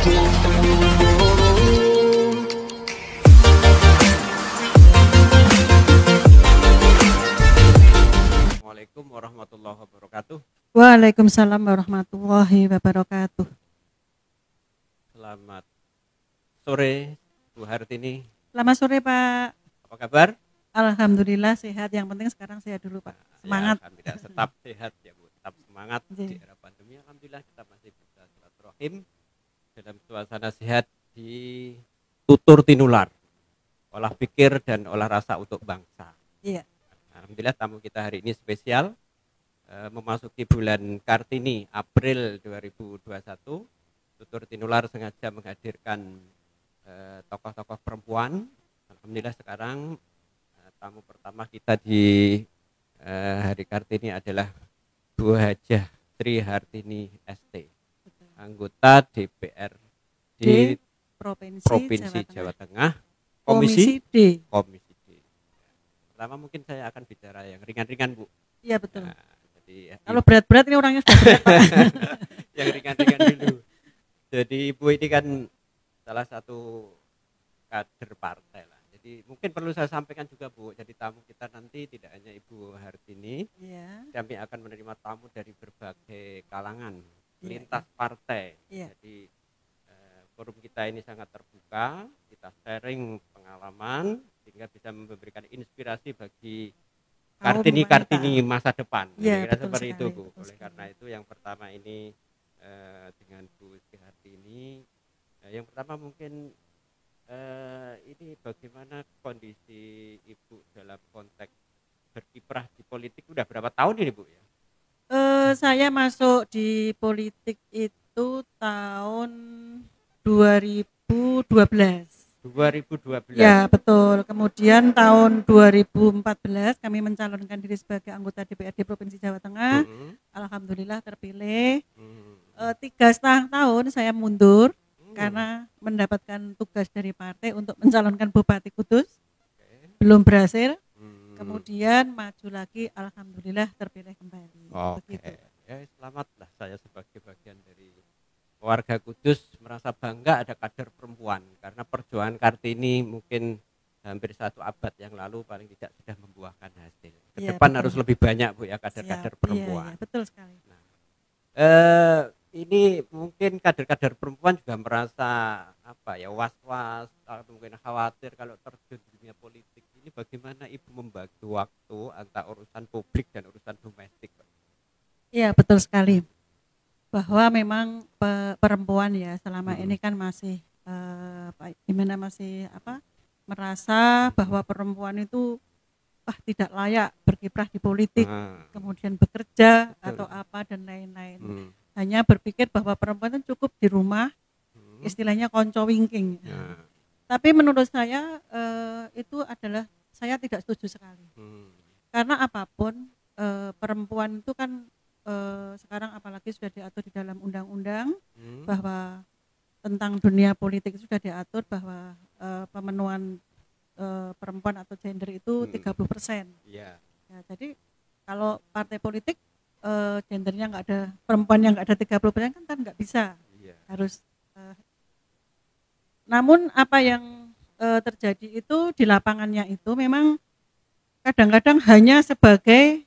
Assalamualaikum warahmatullahi wabarakatuh. Waalaikumsalam warahmatullahi wabarakatuh. Selamat sore Bu Hartini. Selamat sore Pak. Apa kabar? Alhamdulillah sehat. Yang penting sekarang sehat dulu Pak. Semangat. Ya, alhamdulillah tetap sehat ya Bu. Tetap semangat di era pandemi. Alhamdulillah kita masih bisa silaturahim dalam suasana sehat di tutur tinular. Olah pikir dan olah rasa untuk bangsa. Iya. Alhamdulillah tamu kita hari ini spesial. Memasuki bulan Kartini April 2021, tutur tinular sengaja menghadirkan tokoh-tokoh perempuan. Alhamdulillah sekarang tamu pertama kita di hari Kartini adalah Bu Hajah Sri Hartini ST, anggota DPRD Provinsi Jawa Tengah, Komisi D. Pertama mungkin saya akan bicara yang ringan-ringan Bu. Iya betul. Nah, jadi, kalau berat-berat ini orangnya sudah berat Pak. Yang ringan-ringan dulu. Jadi Ibu ini kan salah satu kader partai lah. Jadi mungkin perlu saya sampaikan juga Bu. Jadi tamu kita nanti tidak hanya Ibu Hartini. Iya. Kami akan menerima tamu dari berbagai kalangan, lintas partai. Iya. Jadi forum kita ini sangat terbuka. Kita sharing pengalaman sehingga bisa memberikan inspirasi bagi Kartini masa depan. Ya, kira seperti sekali, itu Bu. Oleh sekali. karena itu yang pertama ini dengan Bu Sri Hartini, yang pertama mungkin ini bagaimana kondisi Ibu dalam konteks berkiprah di politik udah berapa tahun ini Bu ya? Saya masuk di politik itu tahun 2012. 2012. Ya betul. Kemudian tahun 2014 kami mencalonkan diri sebagai anggota DPRD Provinsi Jawa Tengah. Alhamdulillah terpilih. 3,5 tahun saya mundur karena mendapatkan tugas dari partai untuk mencalonkan Bupati Kudus. Belum berhasil. Kemudian maju lagi, alhamdulillah terpilih kembali. Begitu. Ya, selamatlah saya sebagai bagian dari warga Kudus merasa bangga ada kader perempuan karena perjuangan Kartini mungkin hampir 1 abad yang lalu paling tidak sudah membuahkan hasil. Ke depan harus lebih banyak Bu ya kader-kader perempuan. Iya, betul sekali. Nah, ini mungkin kader-kader perempuan juga merasa was-was atau mungkin khawatir kalau terjun di dunia politik. Ini bagaimana Ibu membagi waktu antara urusan publik dan urusan domestik? Iya, betul sekali. Bahwa memang perempuan ya selama ini kan masih merasa bahwa perempuan itu tidak layak berkiprah di politik, kemudian bekerja atau apa dan lain-lain. Hanya berpikir bahwa perempuan itu cukup di rumah, istilahnya konco wingking. Tapi menurut saya itu adalah saya tidak setuju sekali. Karena apapun perempuan itu kan sekarang apalagi sudah diatur di dalam undang-undang bahwa tentang dunia politik itu sudah diatur bahwa pemenuhan perempuan atau gender itu 30%. Ya, jadi kalau partai politik gendernya nggak ada, perempuan yang nggak ada 30% kan nggak bisa. Harus. Namun apa yang terjadi itu di lapangannya itu memang kadang-kadang hanya sebagai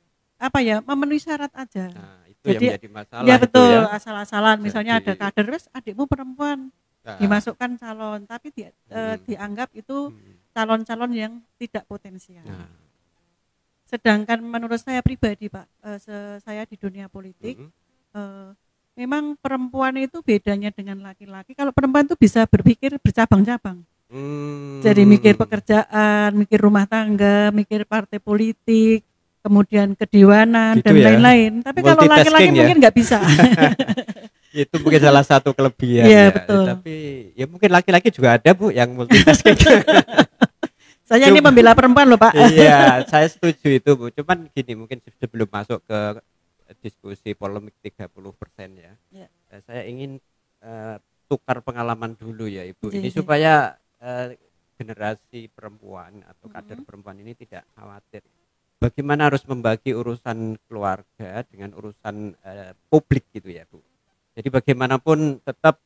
memenuhi syarat aja. Nah, itu jadi, yang menjadi masalah. Ya betul, itu ya. Asal-asalan. Misalnya ada kader, adikmu perempuan, dimasukkan calon, tapi dianggap itu calon-calon yang tidak potensial. Sedangkan menurut saya pribadi Pak, saya di dunia politik, memang perempuan itu bedanya dengan laki-laki. Kalau perempuan itu bisa berpikir bercabang-cabang. Jadi mikir pekerjaan, mikir rumah tangga, mikir partai politik, kemudian kedewanan gitu dan lain-lain. Tapi kalau laki-laki mungkin nggak bisa. Itu mungkin salah satu kelebihan. Ya, betul. Tapi ya mungkin laki-laki juga ada Bu yang multitasking. Saya ini membela perempuan loh Pak. Iya, saya setuju itu Bu. Cuman gini, mungkin sebelum masuk ke diskusi polemik 30% ya. Saya ingin tukar pengalaman dulu ya Ibu. Ini supaya generasi perempuan atau kader perempuan ini tidak khawatir. Bagaimana harus membagi urusan keluarga dengan urusan publik gitu ya Bu. Jadi bagaimanapun tetap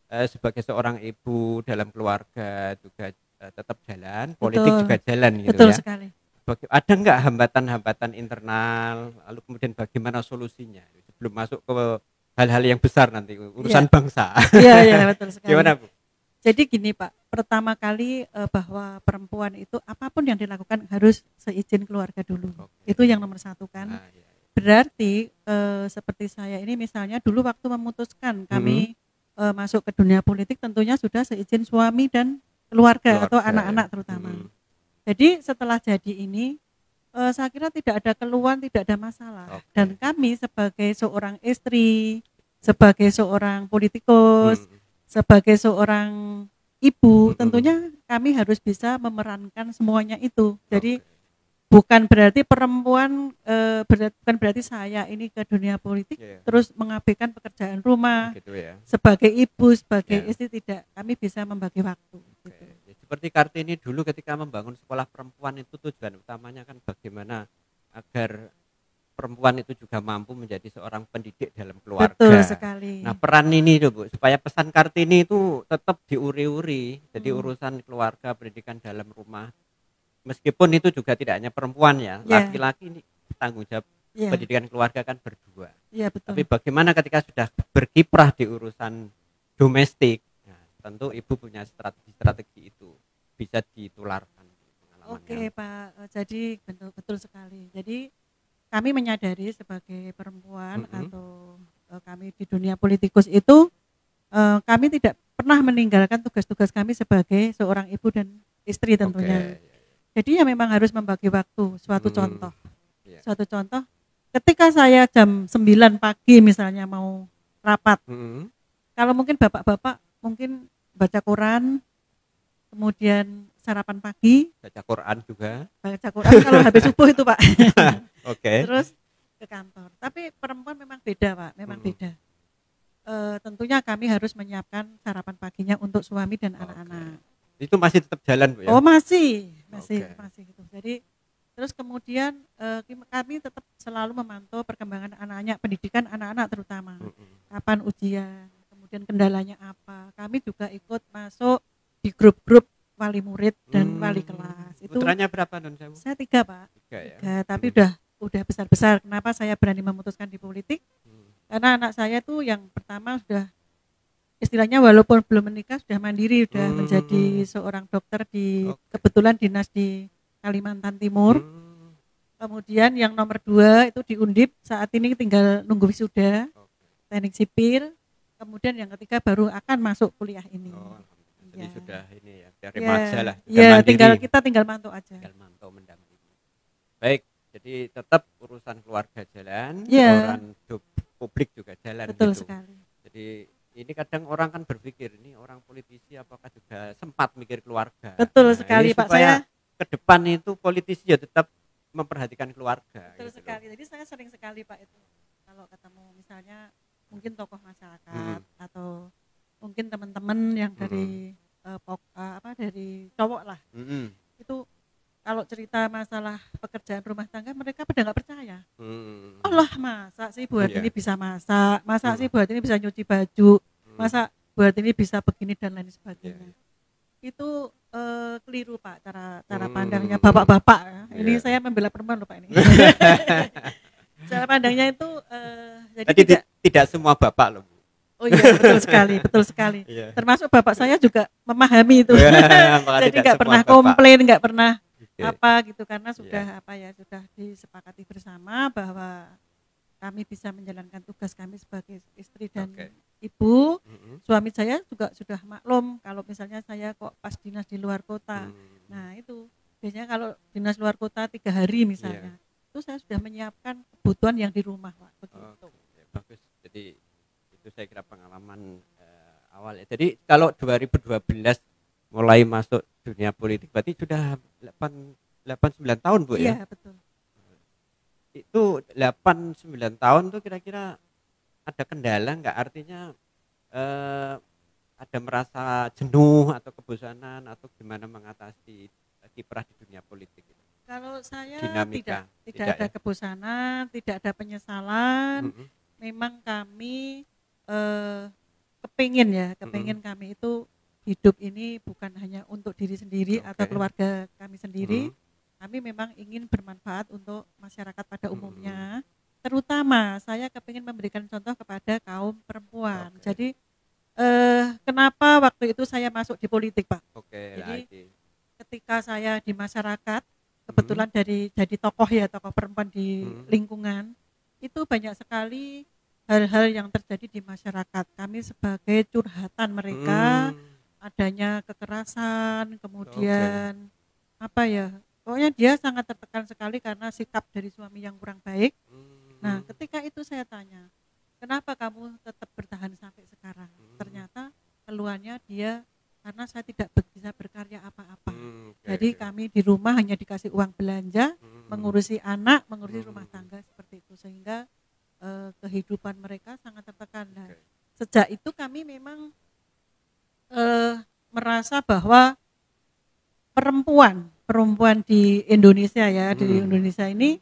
sebagai seorang ibu dalam keluarga juga tetap jalan, politik Betul. juga jalan gitu Betul ya. sekali. Ada nggak hambatan-hambatan internal, lalu kemudian bagaimana solusinya sebelum masuk ke hal-hal yang besar nanti urusan bangsa? Iya, betul sekali. Gimana Bu? Jadi gini Pak, pertama kali bahwa perempuan itu apapun yang dilakukan harus seizin keluarga dulu. Itu yang nomor satu kan. Berarti seperti saya ini misalnya dulu waktu memutuskan kami masuk ke dunia politik tentunya sudah seizin suami dan keluarga atau anak-anak terutama. Jadi setelah jadi ini saya kira tidak ada keluhan, tidak ada masalah. Dan kami sebagai seorang istri, sebagai seorang politikus, sebagai seorang ibu, tentunya kami harus bisa memerankan semuanya itu. Jadi bukan berarti perempuan, bukan berarti saya ini ke dunia politik terus mengabaikan pekerjaan rumah. Gitu ya. Sebagai ibu, sebagai istri tidak, kami bisa membagi waktu. Gitu. Seperti Kartini dulu ketika membangun sekolah perempuan itu tujuan utamanya kan bagaimana agar perempuan itu juga mampu menjadi seorang pendidik dalam keluarga. Betul sekali. Nah peran ini tuh Bu, supaya pesan Kartini itu tetap diuri-uri, jadi urusan keluarga, pendidikan dalam rumah. Meskipun itu juga tidak hanya perempuan ya, laki-laki ini tanggung jawab pendidikan keluarga kan berdua. Betul. Tapi bagaimana ketika sudah berkiprah di urusan domestik, tentu ibu punya strategi itu bisa ditularkan pengalamannya. Oke Pak, jadi betul sekali. Jadi kami menyadari sebagai perempuan atau kami di dunia politikus itu kami tidak pernah meninggalkan tugas-tugas kami sebagai seorang ibu dan istri tentunya. Jadi ya memang harus membagi waktu. Suatu contoh, ketika saya jam 9 pagi misalnya mau rapat, kalau mungkin bapak-bapak mungkin baca Quran, kemudian sarapan pagi, baca Quran juga. Baca Quran kalau habis subuh itu Pak. Terus ke kantor. Tapi perempuan memang beda Pak, memang beda. Tentunya kami harus menyiapkan sarapan paginya untuk suami dan anak-anak. Itu masih tetap jalan Bu ya? Oh masih gitu. Jadi terus kemudian kami tetap selalu memantau perkembangan anak-anak, pendidikan anak-anak terutama. Kapan ujian, kemudian kendalanya apa. Kami juga ikut masuk di grup-grup wali murid dan wali kelas. Itu putranya berapa non? Saya 3 Pak. 3 tapi udah besar-besar. Kenapa saya berani memutuskan di politik? Karena anak saya tuh yang pertama sudah istilahnya walaupun belum menikah sudah mandiri, sudah menjadi seorang dokter di kebetulan dinas di Kalimantan Timur. Kemudian yang nomor 2 itu di Undip, saat ini tinggal nunggu wisuda teknik sipil. Kemudian yang ketiga baru akan masuk kuliah ini. Jadi sudah ini ya, dari remaja lah. Iya, kita tinggal mantau aja. Tinggal mantau mendampingi. Baik, jadi tetap urusan keluarga jalan, urusan publik juga jalan. Betul gitu. Sekali. Jadi ini kadang orang kan berpikir ini orang politisi apakah juga sempat mikir keluarga. Betul sekali Pak. Saya ke depan itu politisi ya tetap memperhatikan keluarga. Betul gitu sekali. Jadi saya sering sekali Pak itu kalau ketemu misalnya mungkin tokoh masyarakat atau mungkin teman-teman yang dari dari cowok lah. Itu kalau cerita masalah pekerjaan rumah tangga mereka pada nggak percaya. Allah masa sih buat ini bisa masak, masa sih buat ini bisa nyuci baju, masa buat ini bisa begini dan lain sebagainya. Itu keliru Pak cara pandangnya bapak-bapak ya. Ini saya membela perempuan loh Pak ini. Cara pandangnya itu jadi tidak semua bapak loh. Oh iya betul sekali. Termasuk bapak saya juga memahami itu. Jadi nggak pernah komplain, nggak pernah apa gitu karena sudah sudah disepakati bersama bahwa kami bisa menjalankan tugas kami sebagai istri dan ibu. Suami saya juga sudah maklum kalau misalnya saya kok pas dinas di luar kota. Nah itu biasanya kalau dinas luar kota 3 hari misalnya, itu saya sudah menyiapkan kebutuhan yang di rumah Pak. Begitu. Bagus. Jadi itu saya kira pengalaman awal ya. Jadi kalau 2012 mulai masuk dunia politik berarti sudah 8-9 tahun Bu ya? Iya betul. Itu 8-9 tahun tuh kira-kira ada kendala nggak? Artinya ada merasa jenuh atau kebosanan atau gimana mengatasi kiprah di dunia politik itu? Kalau saya dinamika tidak ada kebosanan, tidak ada penyesalan. Memang kami kepingin kami itu hidup ini bukan hanya untuk diri sendiri atau keluarga kami sendiri. Kami memang ingin bermanfaat untuk masyarakat pada umumnya. Terutama saya kepingin memberikan contoh kepada kaum perempuan. Jadi kenapa waktu itu saya masuk di politik, Pak? Jadi ketika saya di masyarakat, kebetulan jadi tokoh perempuan di lingkungan, itu banyak sekali hal-hal yang terjadi di masyarakat. Kami sebagai curhatan mereka, adanya kekerasan, kemudian pokoknya dia sangat tertekan sekali karena sikap dari suami yang kurang baik. Nah, ketika itu saya tanya, kenapa kamu tetap bertahan sampai sekarang? Ternyata keluhannya dia karena saya tidak bisa berkarya apa-apa. Jadi kami di rumah hanya dikasih uang belanja, mengurusi anak, mengurusi rumah tangga seperti itu, sehingga kehidupan mereka sangat tertekan. Nah, sejak itu kami memang merasa bahwa perempuan di Indonesia di Indonesia ini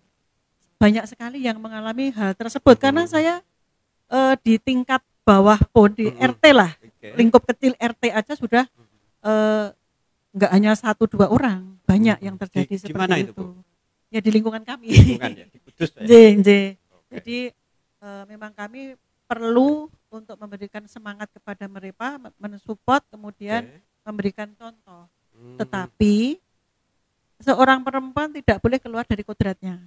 banyak sekali yang mengalami hal tersebut. Karena saya di tingkat bawah pun di RT lah, lingkup kecil RT aja sudah enggak hanya 1-2 orang, banyak yang terjadi seperti itu. Ya di lingkungan kami. Di Kudus ya. Jadi memang kami perlu untuk memberikan semangat kepada mereka, mensupport, kemudian memberikan contoh. Tetapi seorang perempuan tidak boleh keluar dari kodratnya.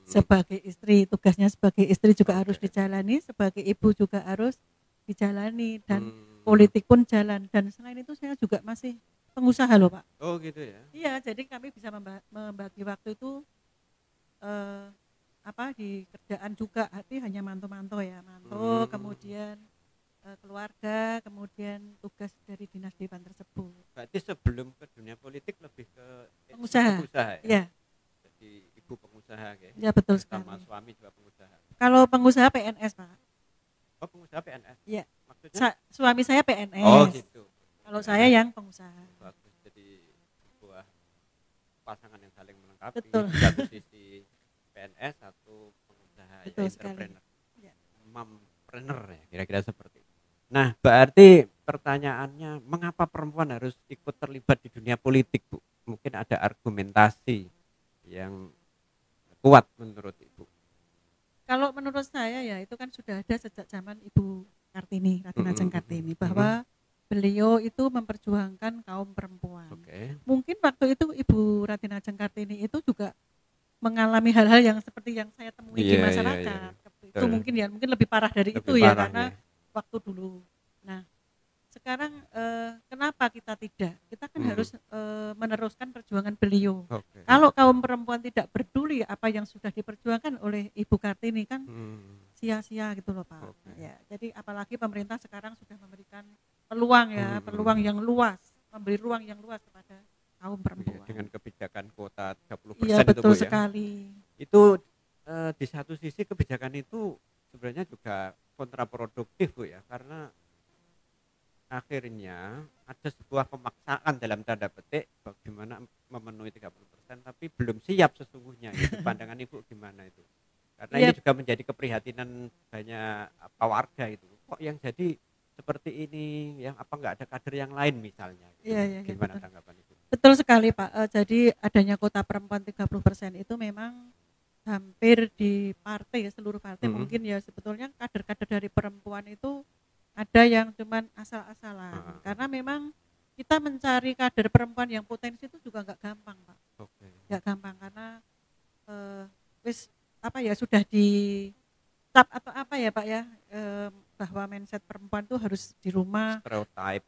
Sebagai istri, tugasnya sebagai istri juga harus dijalani, sebagai ibu juga harus dijalani, dan politik pun jalan. Dan selain itu saya juga masih pengusaha loh, Pak. Oh gitu ya? Iya, jadi kami bisa membagi waktu itu di kerjaan juga, hanya mantu ya, kemudian keluarga, kemudian tugas dari dinas dewan tersebut. Berarti sebelum ke dunia politik lebih ke pengusaha ya? Jadi ibu pengusaha ya? Betul sekali. Sama suami juga pengusaha. Kalau pengusaha PNS, Pak. Oh, pengusaha PNS? Iya. Maksudnya? Suami saya PNS. Oh gitu. Kalau saya yang pengusaha. Bagus, jadi sebuah pasangan yang saling melengkapi. Betul. Di satu sisi PNS, satu pengusaha, betul, entrepreneur, ya. Mompreneur ya, kira-kira seperti itu. Nah, berarti pertanyaannya, mengapa perempuan harus ikut terlibat di dunia politik, Bu? Mungkin ada argumentasi yang kuat menurut Ibu. Kalau menurut saya ya itu kan sudah ada sejak zaman Ibu Kartini, Raden Ajeng Kartini, bahwa beliau itu memperjuangkan kaum perempuan. Mungkin waktu itu Ibu Raden Ajeng Kartini itu juga mengalami hal-hal yang seperti yang saya temui di masyarakat. Itu mungkin lebih parah dari itu ya, karena waktu dulu. Nah, sekarang kenapa kita tidak? Kita kan harus meneruskan perjuangan beliau. Kalau kaum perempuan tidak peduli apa yang sudah diperjuangkan oleh Ibu Kartini, kan sia-sia gitu loh, Pak. Ya, jadi apalagi pemerintah sekarang sudah memberikan peluang peluang yang luas, memberi ruang yang luas kepada kaum perempuan. Dengan kebijakan kuota 30% iya, betul itu, Bu, sekali. Ya. Itu di satu sisi kebijakan itu sebenarnya juga kontraproduktif, Bu, ya, karena akhirnya ada sebuah pemaksaan dalam tanda petik bagaimana memenuhi 30%, tapi belum siap sesungguhnya. Itu pandangan Ibu gimana itu? Karena ini juga menjadi keprihatinan banyak warga itu. Kok yang jadi seperti ini, yang apa nggak ada kader yang lain misalnya? Gimana tanggapan Ibu? Betul sekali, Pak. Jadi adanya kota perempuan 30% itu memang hampir di partai, seluruh partai mungkin ya, sebetulnya kader-kader dari perempuan itu ada yang cuman asal-asalan. Karena memang kita mencari kader perempuan yang potensi itu juga nggak gampang, Pak. Nggak gampang karena sudah dicap atau apa ya, Pak ya, bahwa mindset perempuan itu harus di rumah,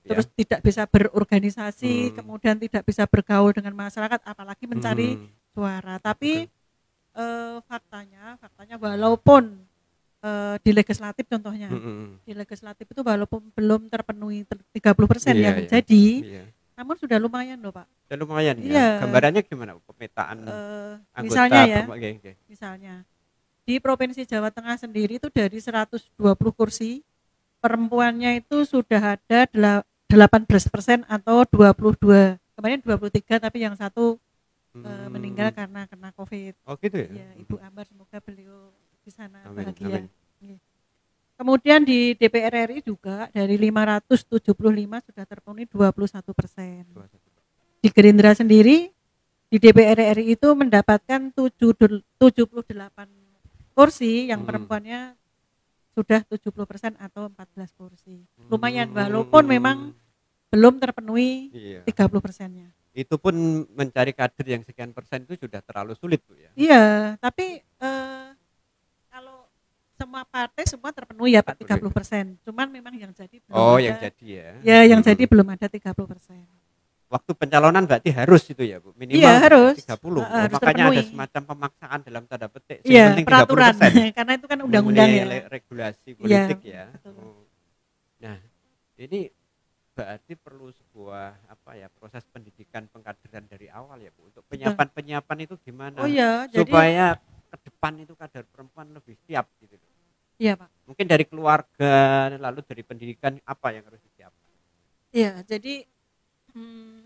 terus tidak bisa berorganisasi, kemudian tidak bisa bergaul dengan masyarakat, apalagi mencari suara. Tapi faktanya walaupun di legislatif contohnya, di legislatif itu walaupun belum terpenuhi 30% yang jadi, namun sudah lumayan loh, Pak. Sudah lumayan ya. Gambarannya gimana pemetaan anggota? Misalnya misalnya di Provinsi Jawa Tengah sendiri itu dari 120 kursi, perempuannya itu sudah ada 18% atau 22. Kemarin 23, tapi yang satu meninggal karena kena COVID. Oh gitu ya? Ya, Ibu Ambar, semoga beliau di sana bahagia. Kemudian di DPR RI juga dari 575 sudah terpenuhi 21%. Di Gerindra sendiri di DPR RI itu mendapatkan 78 kursi, yang perempuannya sudah 70% atau 14 kursi. Lumayan, walaupun memang belum terpenuhi 30%-nya. Itu pun mencari kader yang sekian persen itu sudah terlalu sulit, Bu ya. Iya, tapi kalau semua partai semua terpenuhi ya Pak 30%. Cuman memang yang jadi belum ada. Yang jadi ya. Ya, yang jadi belum ada 30%. Waktu pencalonan berarti harus itu ya, Bu. Minimal iya, harus 30. Harus makanya terpenuhi. Ada semacam pemaksaan dalam tanda petik. Iya, peraturan. Karena itu kan undang-undang ya. Regulasi politik ya. Betul. Nah, ini berarti perlu sebuah proses pendidikan pengkaderan dari awal ya, Bu. Untuk penyiapan itu gimana? Supaya ke depan itu kader perempuan lebih siap gitu. Iya, Pak. Mungkin dari keluarga, lalu dari pendidikan apa yang harus disiapkan? Iya, jadi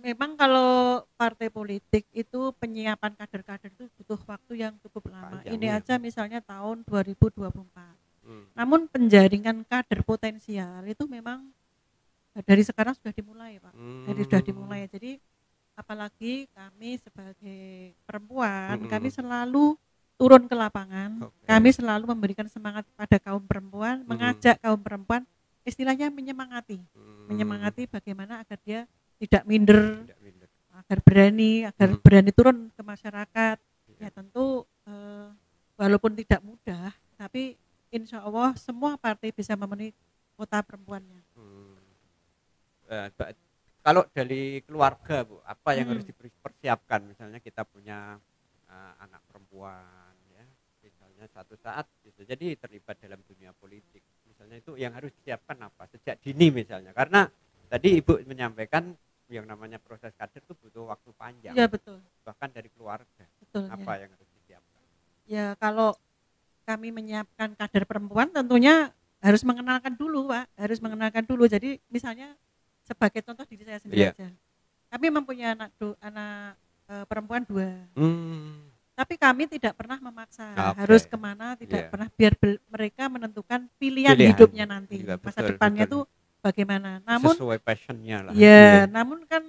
memang kalau partai politik itu penyiapan kader-kader itu butuh waktu yang cukup lama. Panjang, ini aja misalnya tahun 2024. Namun penjaringan kader potensial itu memang dari sekarang sudah dimulai, Pak. Sudah dimulai. Jadi apalagi kami sebagai perempuan, kami selalu turun ke lapangan. Kami selalu memberikan semangat pada kaum perempuan, mengajak kaum perempuan istilahnya menyemangati bagaimana agar dia tidak minder, agar berani turun ke masyarakat. Ya tentu walaupun tidak mudah, tapi insya Allah semua partai bisa memenuhi kuota perempuannya. Kalau dari keluarga, Bu, apa yang harus dipersiapkan? Misalnya kita punya anak perempuan, ya, misalnya satu saat bisa jadi terlibat dalam dunia politik. Misalnya itu yang harus disiapkan apa? Sejak dini misalnya, karena tadi Ibu menyampaikan yang namanya proses kader itu butuh waktu panjang. Iya, betul. Bahkan dari keluarga. Betul, apa yang harus disiapkan? Ya, kalau kami menyiapkan kader perempuan tentunya harus mengenalkan dulu, Pak. Harus mengenalkan dulu. Jadi misalnya sebagai contoh diri saya sendiri aja. Kami mempunyai anak perempuan 2. Tapi kami tidak pernah memaksa harus kemana, tidak pernah, biar mereka menentukan pilihan hidupnya nanti. Masa depannya itu bagaimana. Namun sesuai passionnya lah. Ya, namun kan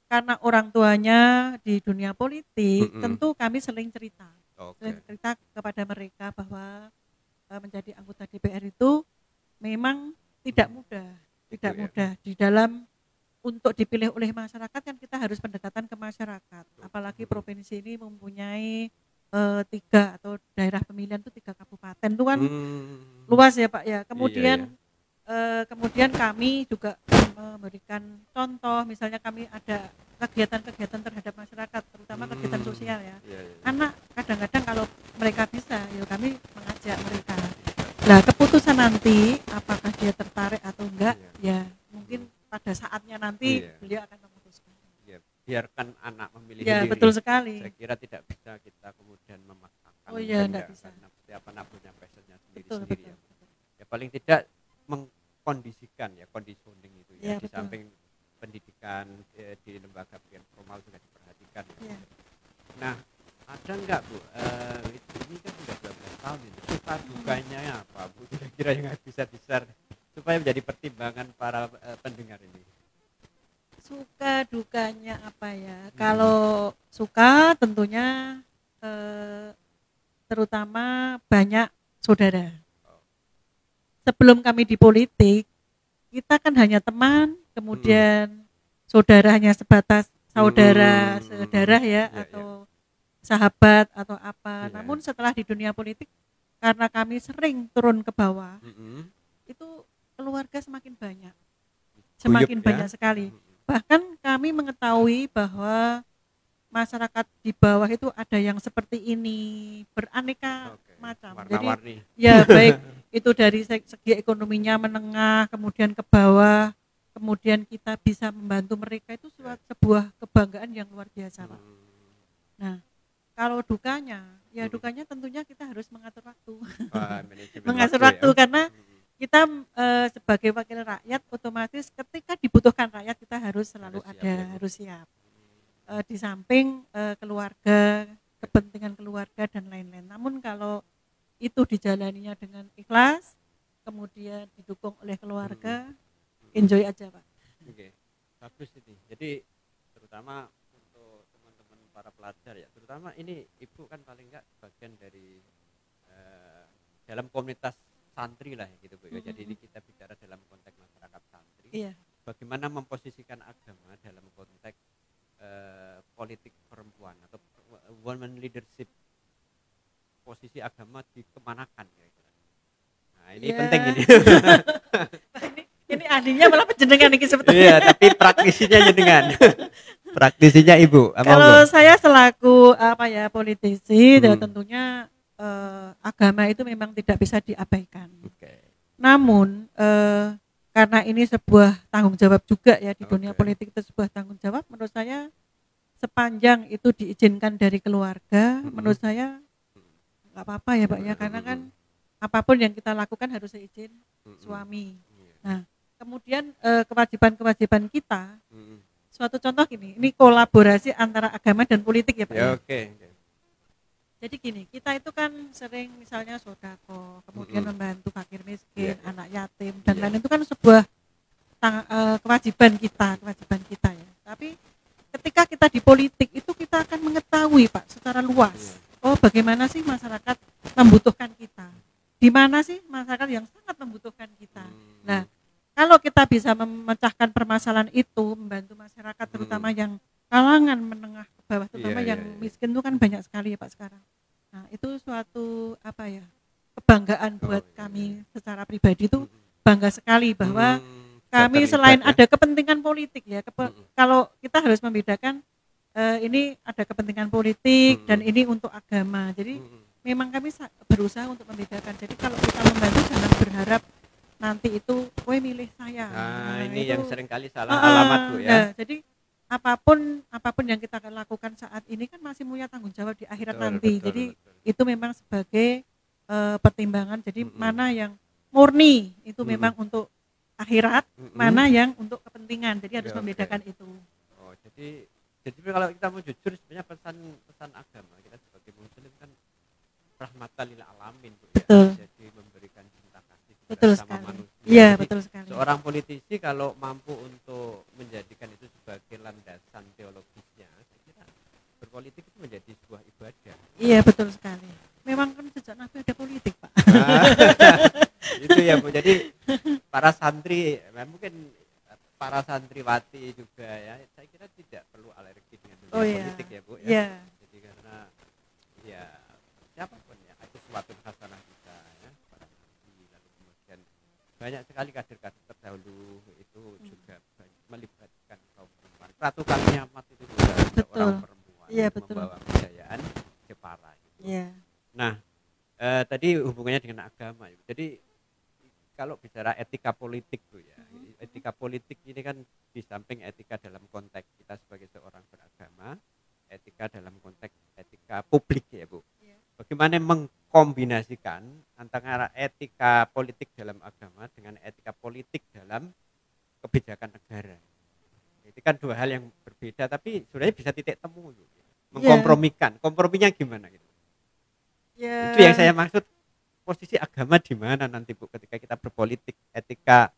karena orang tuanya di dunia politik, tentu kami sering cerita kepada mereka bahwa menjadi anggota DPR itu memang tidak mudah, di dalam untuk dipilih oleh masyarakat kan kita harus pendekatan ke masyarakat. Apalagi provinsi ini mempunyai 3 atau daerah pemilihan itu 3 kabupaten itu kan luas ya Pak ya. Kemudian kami juga memberikan contoh, misalnya kami ada kegiatan-kegiatan terhadap masyarakat, terutama kegiatan sosial ya. Anak kadang-kadang kalau mereka bisa, ya kami mengajak mereka. Nah, keputusan nanti apakah dia tertarik atau enggak, ya mungkin pada saatnya nanti beliau akan memutuskan. Biarkan anak memilih sendiri. Ya, betul sekali. Saya kira tidak bisa kita kemudian memaksakan. Enggak bisa. Karena setiap anak punya passionnya sendiri-sendiri. Betul. Ya paling tidak mengkondisikan ya, conditioning itu ya, di samping pendidikan di lembaga pendidikan formal juga diperhatikan ya. Nah, ada enggak Bu, ini kan sudah 12 tahun ini, suka dukanya apa Bu, kira-kira yang bisa besar supaya menjadi pertimbangan para pendengar ini? Suka dukanya apa ya? Kalau suka tentunya terutama banyak saudara. Sebelum kami di politik, kita kan hanya teman, kemudian saudara hanya sebatas saudara ya, atau sahabat atau apa. Namun setelah di dunia politik, karena kami sering turun ke bawah, itu keluarga semakin banyak, banyak sekali. Bahkan kami mengetahui bahwa masyarakat di bawah itu ada yang seperti ini, beraneka macam. Warna-warni. Jadi ya baik itu dari segi ekonominya menengah, kemudian ke bawah, kemudian kita bisa membantu mereka, itu sebuah kebanggaan yang luar biasa, Pak. Nah, kalau dukanya, ya dukanya tentunya kita harus mengatur waktu. Mengatur waktu ya. Karena kita sebagai wakil rakyat otomatis ketika dibutuhkan rakyat kita harus selalu harus siap. Di samping keluarga, kepentingan keluarga dan lain-lain. Namun kalau itu dijalaninya dengan ikhlas, kemudian didukung oleh keluarga, enjoy aja Pak. Oke, bagus ini. Jadi terutama untuk teman-teman para pelajar ya, terutama ini Ibu kan paling enggak bagian dari dalam komunitas santri lah gitu Bu. Jadi ini kita bicara dalam konteks masyarakat santri. Iya. Bagaimana memposisikan agama dalam konteks politik perempuan atau women leadership, posisi agama dikemanakan kira-kira. Nah ini penting ini. Ini ahlinya malah penjenengan ini sebetulnya. Iya, tapi praktisinya jenengan. Praktisinya Ibu. Kalau saya selaku politisi, tentunya agama itu memang tidak bisa diabaikan. Namun karena ini sebuah tanggung jawab juga ya di dunia politik, itu sebuah tanggung jawab. Menurut saya sepanjang itu diizinkan dari keluarga, menurut saya nggak apa-apa ya Pak ya, karena kan apapun yang kita lakukan harus seizin suami. Nah kemudian kewajiban-kewajiban kita, suatu contoh ini kolaborasi antara agama dan politik ya Pak ya. Jadi gini, kita itu kan sering misalnya sodako, kemudian membantu fakir miskin, anak yatim, dan lain itu kan sebuah kewajiban kita ya. Tapi ketika kita di politik itu kita akan mengetahui Pak secara luas, oh bagaimana sih masyarakat membutuhkan kita, di mana sih masyarakat yang sangat membutuhkan kita. Nah, kalau kita bisa memecahkan permasalahan itu, membantu masyarakat terutama yang kalangan menengah ke bawah, terutama yang miskin itu kan banyak sekali ya Pak sekarang. Nah itu suatu kebanggaan buat kami secara pribadi, itu bangga sekali bahwa kami selain ada kepentingan politik ya, kalau kita harus membedakan ini ada kepentingan politik dan ini untuk agama. Jadi memang kami berusaha untuk membedakan. Jadi kalau kita membantu jangan berharap nanti itu kowe milih saya. Nah ini yang seringkali salah alamat Bu ya. Jadi apapun yang kita lakukan saat ini kan masih punya tanggung jawab di akhirat nanti. Jadi itu memang sebagai pertimbangan. Jadi mana yang murni itu memang untuk akhirat, mana yang untuk kepentingan. Jadi harus membedakan itu. Oh, jadi kalau kita mau jujur sebenarnya pesan agama kita sebagai muslim kan rahmatan lil alamin Bu ya. Jadi memberikan cinta kasih sama manusia. Iya, betul sekali. Seorang politisi kalau mampu untuk menjadikan itu sebagai landasan teologisnya, saya kira berpolitik itu menjadi sebuah ibadah. Iya, betul sekali. Memang kan sejak Nabi ada politik, Pak. Itu ya Bu. Jadi para santri, mungkin para santriwati juga ya, saya kira tidak perlu alergi dengan dunia politik ya Bu ya. Iya. Jadi karena ya siapapun ya itu suatu hasanah kita ya, para nabi, lalu kemudian banyak sekali kader-kader terdahulu itu juga melibatkan kaum perempuan. Ratu Kaliamat itu juga seorang perempuan yang membawa kejayaan Jepara. Gitu. Nah, tadi hubungannya dengan agama. Jadi kalau bicara etika politik Bu ya, etika politik ini kan di samping etika dalam konteks kita sebagai seorang beragama, etika dalam konteks etika publik ya Bu. Bagaimana mengkombinasikan antara etika politik dalam agama dengan etika politik dalam kebijakan negara. Itu kan dua hal yang berbeda, tapi sebenarnya bisa titik temu. Mengkompromikan, komprominya gimana gitu? Itu yang saya maksud, posisi agama di mana nanti Bu ketika kita berpolitik, etika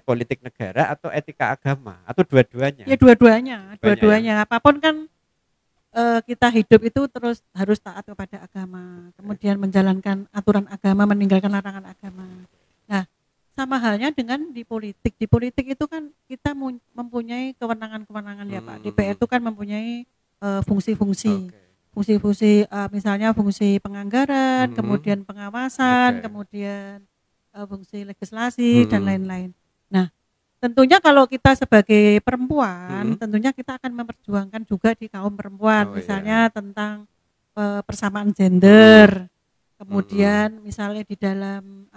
politik negara atau etika agama atau dua-duanya? Ya dua-duanya. Apapun kan kita hidup itu terus harus taat kepada agama, kemudian menjalankan aturan agama, meninggalkan larangan agama. Nah, sama halnya dengan di politik. Di politik itu kan kita mempunyai kewenangan-kewenangan ya Pak. DPR itu kan mempunyai fungsi-fungsi. Fungsi-fungsi misalnya fungsi penganggaran, kemudian pengawasan, kemudian fungsi legislasi dan lain-lain. Nah, tentunya kalau kita sebagai perempuan, tentunya kita akan memperjuangkan juga di kaum perempuan, misalnya tentang persamaan gender, kemudian misalnya di dalam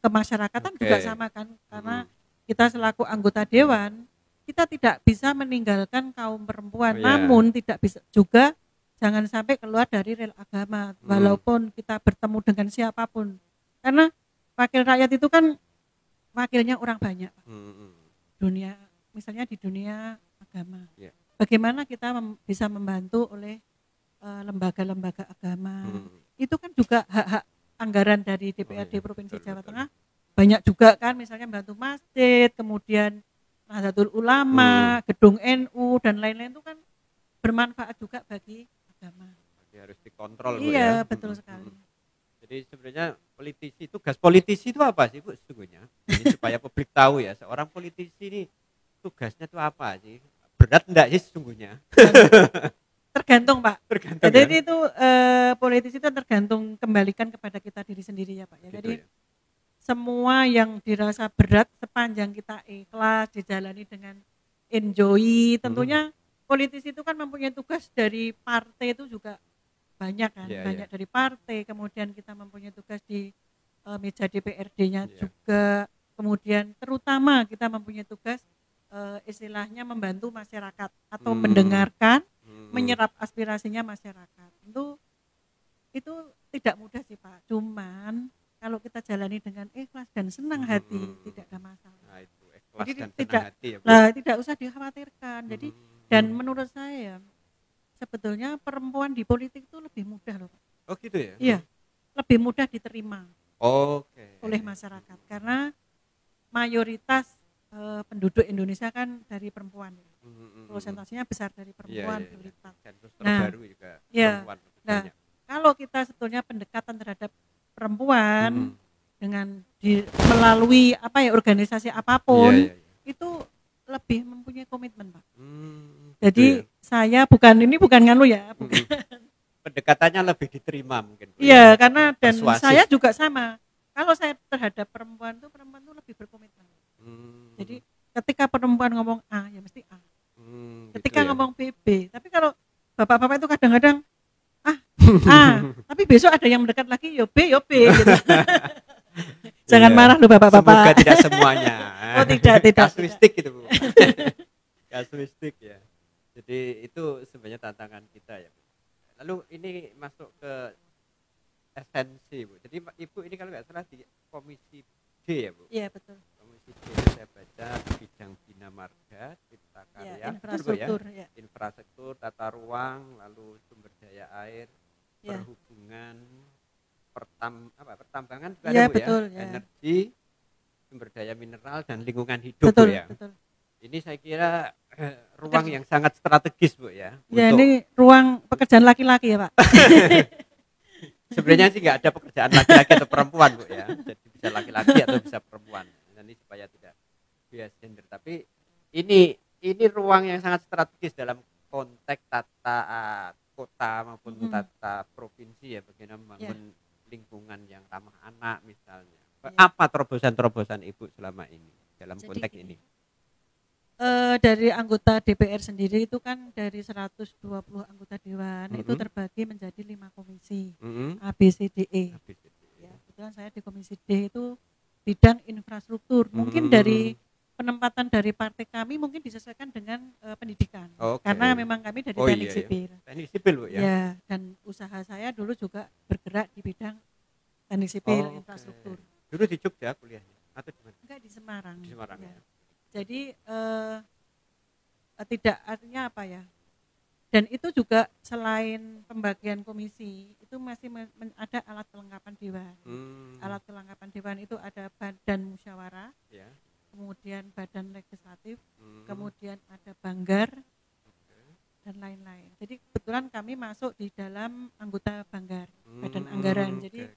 kemasyarakatan juga sama kan, karena kita selaku anggota dewan, kita tidak bisa meninggalkan kaum perempuan, namun tidak bisa juga jangan sampai keluar dari rel agama, walaupun kita bertemu dengan siapapun, karena wakil rakyat itu kan wakilnya orang banyak, dunia, misalnya di dunia agama. Bagaimana kita bisa membantu oleh lembaga-lembaga agama? Itu kan juga hak-hak anggaran dari DPRD Provinsi Jawa Tengah banyak juga kan, misalnya bantu masjid, kemudian Nahdlatul Ulama, gedung NU dan lain-lain itu kan bermanfaat juga bagi agama. Jadi harus dikontrol, Bu, iya, ya. betul sekali. Jadi sebenarnya tugas politisi itu apa sih, Bu, sesungguhnya? Ini supaya publik tahu ya, seorang politisi ini tugasnya itu apa sih? Berat enggak sih sesungguhnya? Tergantung, Pak. Tergantung. Jadi itu politisi itu tergantung, kembalikan kepada kita diri sendiri ya, Pak. Ya. Jadi semua yang dirasa berat sepanjang kita ikhlas, dijalani dengan enjoy, tentunya politisi itu kan mempunyai tugas dari partai itu juga banyak kan, banyak dari partai, kemudian kita mempunyai tugas di meja DPRD-nya juga, kemudian terutama kita mempunyai tugas istilahnya membantu masyarakat atau mendengarkan, menyerap aspirasinya masyarakat. Itu tidak mudah sih, Pak. Cuman kalau kita jalani dengan ikhlas dan senang hati, tidak ada masalah. Nah, itu ikhlas. Jadi tidak usah dikhawatirkan. Jadi dan menurut saya sebetulnya perempuan di politik itu lebih mudah loh, Pak. Oh gitu ya? Iya, lebih mudah diterima oleh masyarakat karena mayoritas penduduk Indonesia kan dari perempuan ya. Presentasinya besar dari perempuan. Nah, kalau kita sebetulnya pendekatan terhadap perempuan dengan melalui organisasi apapun itu lebih mempunyai komitmen, Pak. Jadi saya bukan nganu ya, bukan. Pendekatannya lebih diterima mungkin. Iya, karena dan saya juga sama. Kalau saya terhadap perempuan tuh lebih berkomitmen. Jadi ketika perempuan ngomong A ya mesti A. Ketika ngomong BB, tapi kalau bapak-bapak itu kadang-kadang tapi besok ada yang mendekat lagi yo B gitu. Jangan marah loh bapak-bapak. Semoga tidak semuanya. Oh tidak. Kasuistik gitu, Bu. Kasuistik ya. Jadi itu sebenarnya tantangan kita ya. Lalu ini masuk ke esensi, Bu. Jadi Ibu ini kalau nggak salah di Komisi D ya, Bu? Iya, betul. Komisi D saya baca bidang bina marga, cipta karya, infrastruktur, tata ruang, lalu sumber daya air, perhubungan, pertambangan juga ada, Bu, betul, ya. Energi, sumber daya mineral dan lingkungan hidup, betul, Bu, ya. Betul. Ini saya kira ruang yang sangat strategis, Bu, ya. Ya, ini ruang pekerjaan laki-laki ya, Pak. Sebenarnya sih nggak ada pekerjaan laki-laki atau perempuan, Bu, ya. Jadi bisa laki-laki atau bisa perempuan. Ini supaya tidak bias gender. Tapi ini ruang yang sangat strategis dalam konteks tata kota maupun tata provinsi ya, bagaimana membangun lingkungan yang ramah anak misalnya. Apa terobosan-terobosan Ibu selama ini dalam konteks ini? Dari anggota DPR sendiri itu kan dari 120 anggota dewan itu terbagi menjadi 5 komisi A, B, C, D, E. Ya, kebetulan saya di komisi D itu bidang infrastruktur. Mungkin dari penempatan dari partai kami mungkin disesuaikan dengan pendidikan. Karena memang kami dari teknik sipil. Teknik sipil, Bu, ya. Ya, dan usaha saya dulu juga bergerak di bidang teknik sipil infrastruktur. Dulu di Jogja kuliahnya atau di mana? Enggak, di Semarang. Di Semarang ya. Jadi tidak, artinya apa ya, dan itu juga selain pembagian komisi itu masih ada alat kelengkapan dewan. Alat kelengkapan dewan itu ada badan musyawarah, kemudian badan legislatif, kemudian ada banggar dan lain-lain. Jadi kebetulan kami masuk di dalam anggota banggar, badan anggaran. Jadi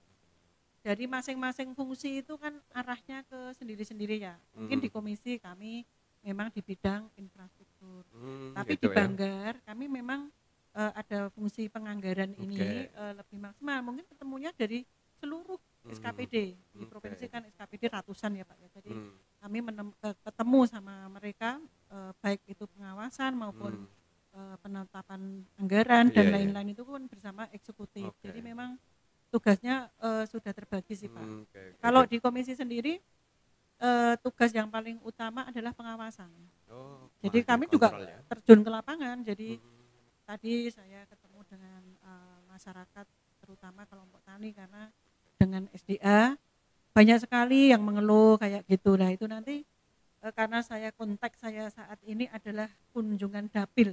dari masing-masing fungsi itu kan arahnya ke sendiri-sendiri ya. Mungkin di komisi kami memang di bidang infrastruktur. Tapi gitu di Banggar kami memang ada fungsi penganggaran ini lebih maksimal. Mungkin ketemunya dari seluruh SKPD. Di provinsi kan SKPD ratusan ya, Pak ya. Jadi kami ketemu sama mereka baik itu pengawasan maupun penetapan anggaran dan lain-lain itu kan bersama eksekutif. Jadi memang tugasnya sudah terbagi sih, Pak. Kalau di komisi sendiri tugas yang paling utama adalah pengawasan. Jadi kami juga terjun ke lapangan. Jadi tadi saya ketemu dengan masyarakat, terutama kelompok tani, karena dengan SDA banyak sekali yang mengeluh kayak gitu. Nah itu nanti karena konteks saya saat ini adalah kunjungan dapil.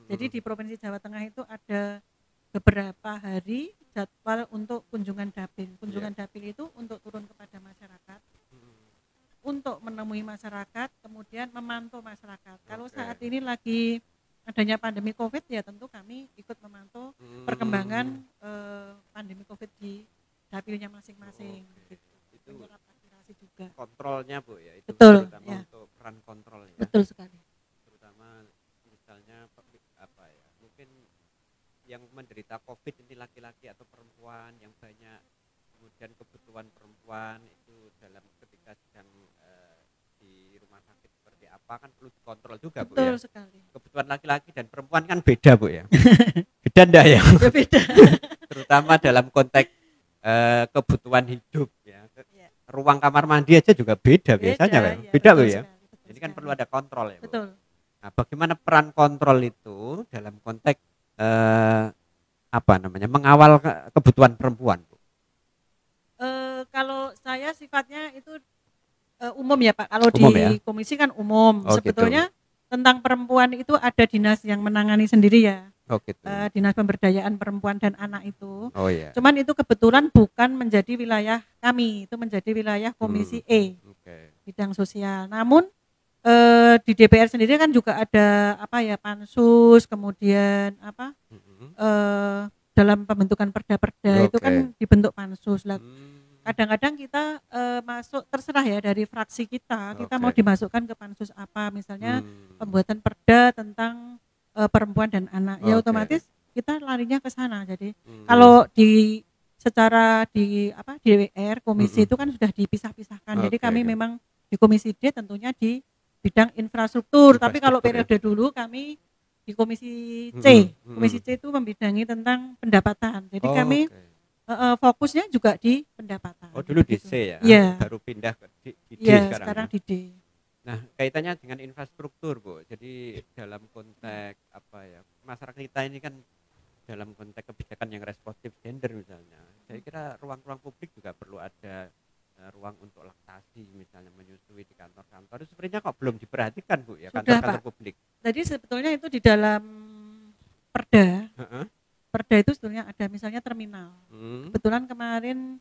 Jadi di Provinsi Jawa Tengah itu ada beberapa hari jadwal untuk kunjungan dapil. Kunjungan dapil itu untuk turun kepada masyarakat, untuk menemui masyarakat, kemudian memantau masyarakat. Kalau saat ini lagi adanya pandemi COVID, ya tentu kami ikut memantau perkembangan pandemi COVID di dapilnya masing-masing. Gitu. Itu menyerap aspirasi juga. Kontrolnya Bu ya, itu betul, terutama ya. untuk peran kontrol ya. Betul sekali. Terutama misalnya apa ya, mungkin yang menderita COVID ini laki-laki atau perempuan yang banyak, kemudian kebutuhan perempuan itu dalam ketika sedang di rumah sakit seperti apa kan perlu dikontrol juga Bu ya. Betul sekali. Kebutuhan laki-laki dan perempuan kan beda Bu ya. Beda enggak ya? Beda. Terutama dalam konteks kebutuhan hidup ya. Ruang kamar mandi aja juga beda biasanya ya. Beda Bu ya. Ini kan perlu ada kontrol ya Bu. Betul. Nah, bagaimana peran kontrol itu dalam konteks mengawal kebutuhan perempuan Bu? Kalau saya sifatnya itu umum ya Pak. Kalau umum, di ya? komisi kan umum. Sebetulnya gitu. Tentang perempuan itu ada dinas yang menangani sendiri ya. Gitu. Dinas pemberdayaan perempuan dan anak itu. Iya. Cuman itu kebetulan bukan menjadi wilayah kami, itu menjadi wilayah komisi E, bidang sosial. Namun di DPR sendiri kan juga ada pansus, kemudian dalam pembentukan perda-perda itu kan dibentuk pansus lah. Kadang-kadang kita masuk terserah ya dari fraksi kita mau dimasukkan ke pansus apa, misalnya pembuatan perda tentang perempuan dan anak, ya otomatis kita larinya ke sana. Jadi kalau secara di DPR komisi itu kan sudah dipisah-pisahkan. Jadi kami memang di komisi D tentunya di bidang infrastruktur, tapi kalau periode dulu kami di komisi C. Komisi C itu membidangi tentang pendapatan. Jadi kami fokusnya juga di pendapatan. Dulu di C ya? Yeah. Baru pindah di D sekarang di D. Nah, kaitannya dengan infrastruktur Bu. Jadi dalam konteks masyarakat kita ini kan dalam konteks kebijakan yang responsif gender misalnya. Saya kira ruang-ruang publik juga perlu ada ruang untuk laktasi misalnya, menyusui di kantor-kantor. Itu sebenarnya kok belum diperhatikan Bu ya, kantor-kantor publik. Jadi sebetulnya itu di dalam perda. Perda itu sebetulnya ada misalnya terminal. Kebetulan kemarin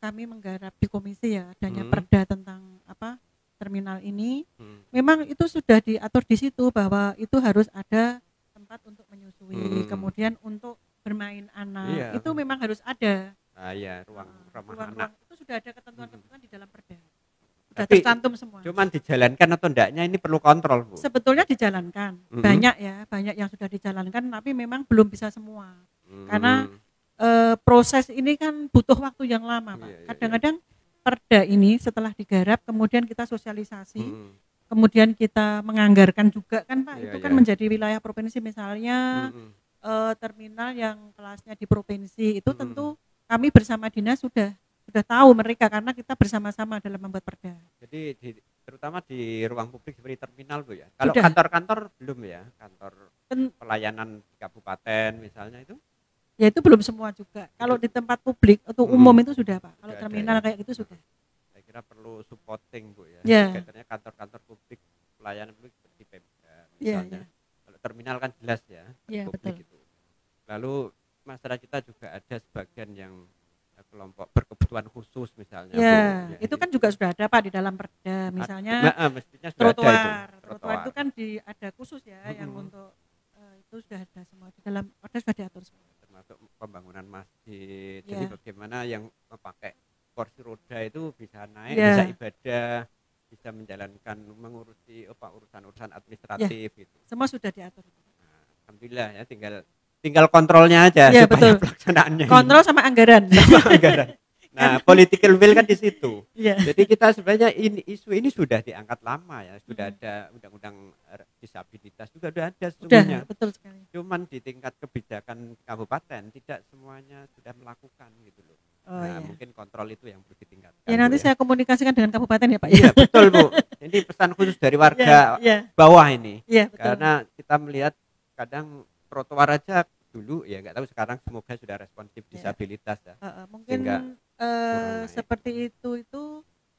kami menggarap di komisi ya adanya perda tentang terminal ini. Memang itu sudah diatur di situ bahwa itu harus ada tempat untuk menyusui, kemudian untuk bermain anak. Itu memang harus ada. Ruang ramah anak. Itu sudah ada ketentuan-ketentuan di dalam perda. Sudah tercantum semua. Cuman dijalankan atau enggaknya ini perlu kontrol Bu. Sebetulnya dijalankan. Banyak yang sudah dijalankan, tapi memang belum bisa semua. Karena proses ini kan butuh waktu yang lama Pak. Kadang-kadang perda ini setelah digarap kemudian kita sosialisasi, kemudian kita menganggarkan juga kan Pak. Itu kan menjadi wilayah provinsi misalnya terminal yang kelasnya di provinsi itu tentu kami bersama dinas sudah tahu mereka karena kita bersama-sama dalam membuat perda. Jadi terutama di ruang publik seperti terminal Bu ya. Kalau kantor-kantor belum ya, kantor pelayanan di kabupaten misalnya itu? Ya itu belum semua juga. Kalau di tempat publik atau umum itu sudah Pak. Kalau terminal kayak gitu sudah. Saya kira perlu supporting Bu ya. Kaitannya kantor-kantor publik, pelayanan publik seperti Pemda misalnya. Kalau terminal kan jelas ya, publik itu. Lalu masyarakat kita juga ada sebagian yang kelompok berkebutuhan khusus misalnya. Itu kan juga sudah ada Pak di dalam perda, misalnya mestinya sudah trotoar. Trotoar itu kan ada khusus ya yang untuk itu sudah ada semua di dalam perda, sudah diatur semua. Termasuk pembangunan masjid. Jadi bagaimana yang memakai kursi roda itu bisa naik, bisa ibadah, bisa menjalankan mengurusi urusan-urusan administratif gitu. Semua sudah diatur. Nah, alhamdulillah ya, tinggal kontrolnya aja supaya pelaksanaannya. Kontrol sama anggaran. Nah, political will kan di situ. Jadi kita sebenarnya isu ini sudah diangkat lama ya, sudah ada undang-undang disabilitas juga sudah ada semuanya. Betul sekali. Cuman di tingkat kebijakan kabupaten tidak semuanya sudah melakukan gitu loh. Mungkin kontrol itu yang perlu ditingkatkan. Nanti saya komunikasikan dengan kabupaten ya Pak. Iya betul Bu. Ini pesan khusus dari warga bawah ini. Karena kita melihat kadang trotoar aja dulu ya nggak tahu, sekarang semoga sudah responsif disabilitas ya. Mungkin seperti itu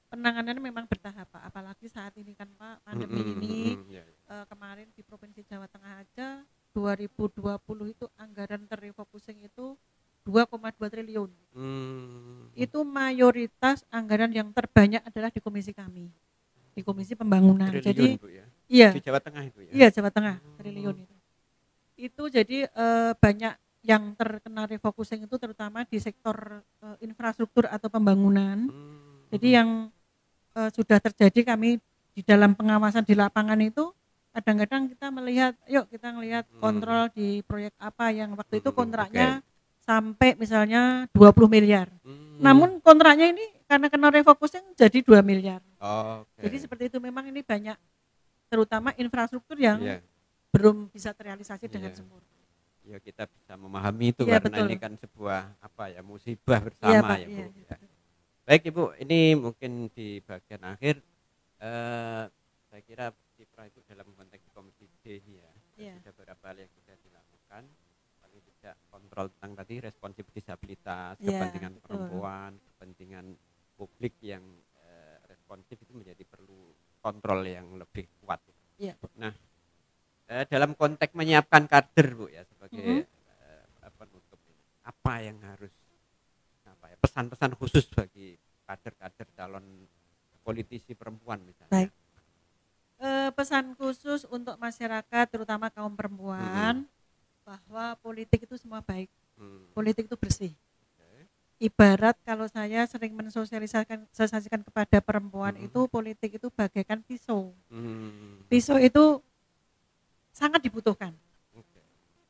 penanganannya memang bertahap Pak. Apalagi saat ini kan Pak pandemi ini kemarin di Provinsi Jawa Tengah aja 2020 itu anggaran terrefocusing itu 2,2 triliun. Itu mayoritas anggaran yang terbanyak adalah di komisi kami, di komisi pembangunan. Triliun, jadi Bu, ya? Iya, di Jawa Tengah itu ya? Iya, Jawa Tengah, triliun itu jadi banyak yang terkena refocusing itu terutama di sektor infrastruktur atau pembangunan. Jadi yang sudah terjadi, kami di dalam pengawasan di lapangan itu kadang-kadang kita melihat, kita melihat kontrol di proyek apa yang waktu itu kontraknya sampai misalnya 20 miliar. Namun kontraknya ini karena kena refocusing jadi 2 miliar. Jadi seperti itu, memang ini banyak terutama infrastruktur yang belum bisa terrealisasi dengan sempurna. Ya, kita bisa memahami itu karena betul. Ini kan sebuah musibah bersama Bu. Baik Ibu, ini mungkin di bagian akhir saya kira Cipra itu dalam konteks komisi D ya. Sudah beberapa hal yang sudah dilakukan, paling tidak kontrol tentang tadi responsif disabilitas, kepentingan perempuan, kepentingan publik yang responsif itu menjadi perlu kontrol yang lebih kuat. Nah, dalam konteks menyiapkan kader Bu ya sebagai penutup ini, apa yang harus pesan-pesan khusus bagi kader-kader calon politisi perempuan misalnya? Baik. Pesan khusus untuk masyarakat terutama kaum perempuan bahwa politik itu semua baik. Politik itu bersih. Ibarat kalau saya sering mensosialisasikan kepada perempuan itu politik itu bagaikan pisau. Pisau itu sangat dibutuhkan.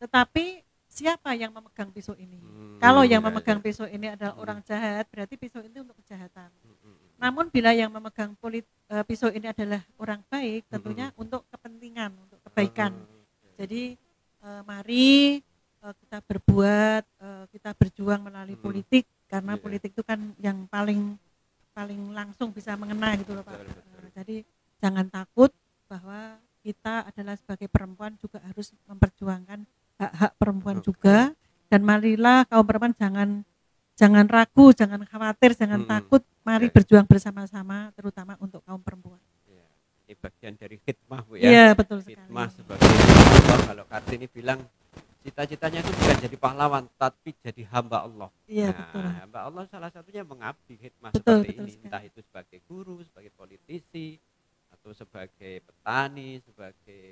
Tetapi siapa yang memegang pisau ini? Kalau yang memegang pisau ini adalah orang jahat, berarti pisau itu untuk kejahatan. Namun bila yang memegang pisau ini adalah orang baik, tentunya untuk kepentingan, untuk kebaikan. Jadi mari kita berbuat, kita berjuang melalui politik, karena politik itu kan yang paling langsung bisa mengena gitu loh Pak. Jadi jangan takut bahwa kita adalah sebagai perempuan juga harus memperjuangkan hak-hak perempuan juga, dan marilah kaum perempuan jangan ragu, jangan khawatir, jangan takut, mari berjuang bersama-sama terutama untuk kaum perempuan. Ini bagian dari khidmah Bu ya. Iya, betul sekali. Khidmah sebagai Allah, kalau Kartini bilang cita-citanya itu bukan jadi pahlawan tapi jadi hamba Allah. Iya, betul. Hamba Allah salah satunya mengabdi khidmah seperti ini, entah itu sebagai guru, sebagai politisi, atau sebagai petani, sebagai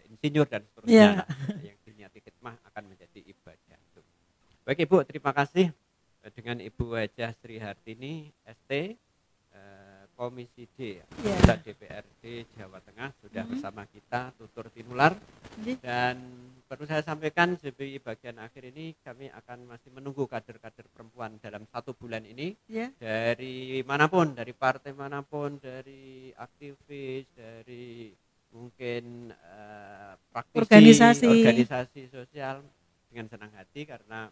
insinyur dan seterusnya. Yang diniati khidmah akan menjadi ibadah. Baik Ibu, terima kasih. Dengan Ibu Hajah Sri Hartini ST, Komisi D DPRD Jawa Tengah sudah bersama kita, tutur tinular. Dan perlu saya sampaikan di bagian akhir ini kami akan masih menunggu kader-kader perempuan dalam 1 bulan ini, dari manapun, dari partai manapun, dari aktivis, dari mungkin praktisi, organisasi sosial, dengan senang hati, karena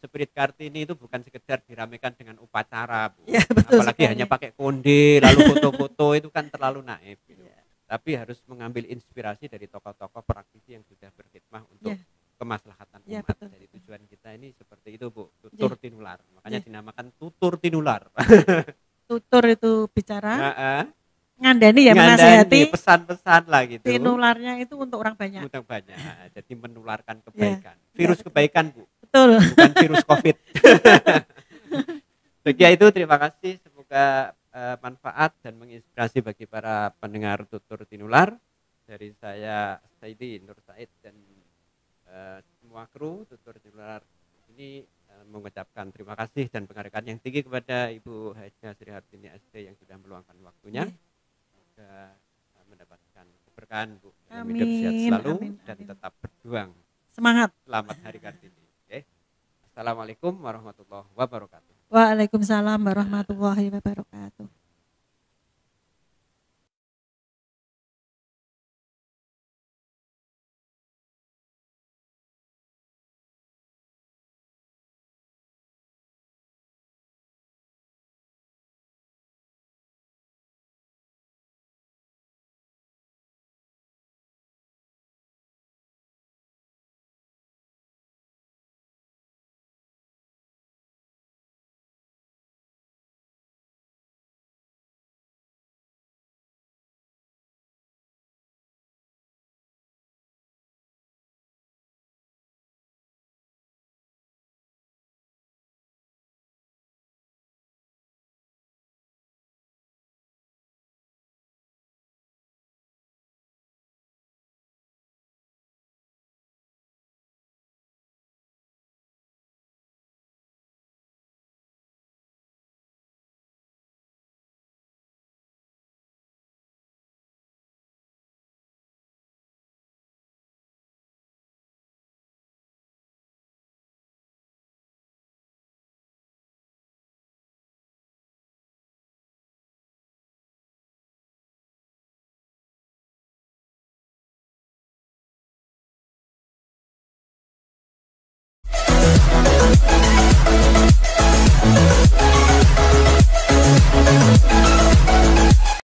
spirit Kartini itu bukan sekedar diramekan dengan upacara Bu. Apalagi hanya pakai konde lalu foto-foto itu kan terlalu naif gitu. Tapi harus mengambil inspirasi dari tokoh-tokoh praktisi yang sudah berkhidmah untuk kemaslahatan umat. Jadi tujuan kita ini seperti itu Bu, tutur tinular. Makanya dinamakan tutur tinular. Tutur itu bicara, ngandani ya, menasihati, pesan-pesan lah gitu. Tinularnya itu untuk orang banyak. Untuk banyak. Jadi menularkan kebaikan. Virus kebaikan Bu. Betul. Bukan virus COVID. Begitu itu, terima kasih. Semoga manfaat dan menginspirasi bagi para pendengar tutur tinular. Dari saya Saidi Nur Said dan semua kru tutur tinular ini mengucapkan terima kasih dan penghargaan yang tinggi kepada Ibu Hajah Sri Hartini ST yang sudah meluangkan waktunya. Semoga mendapatkan keberkahan Bu. Hidup sehat selalu dan tetap berjuang. Semangat. Selamat Hari Kartini. Assalamualaikum warahmatullahi wabarakatuh. Waalaikumsalam warahmatullahi wabarakatuh.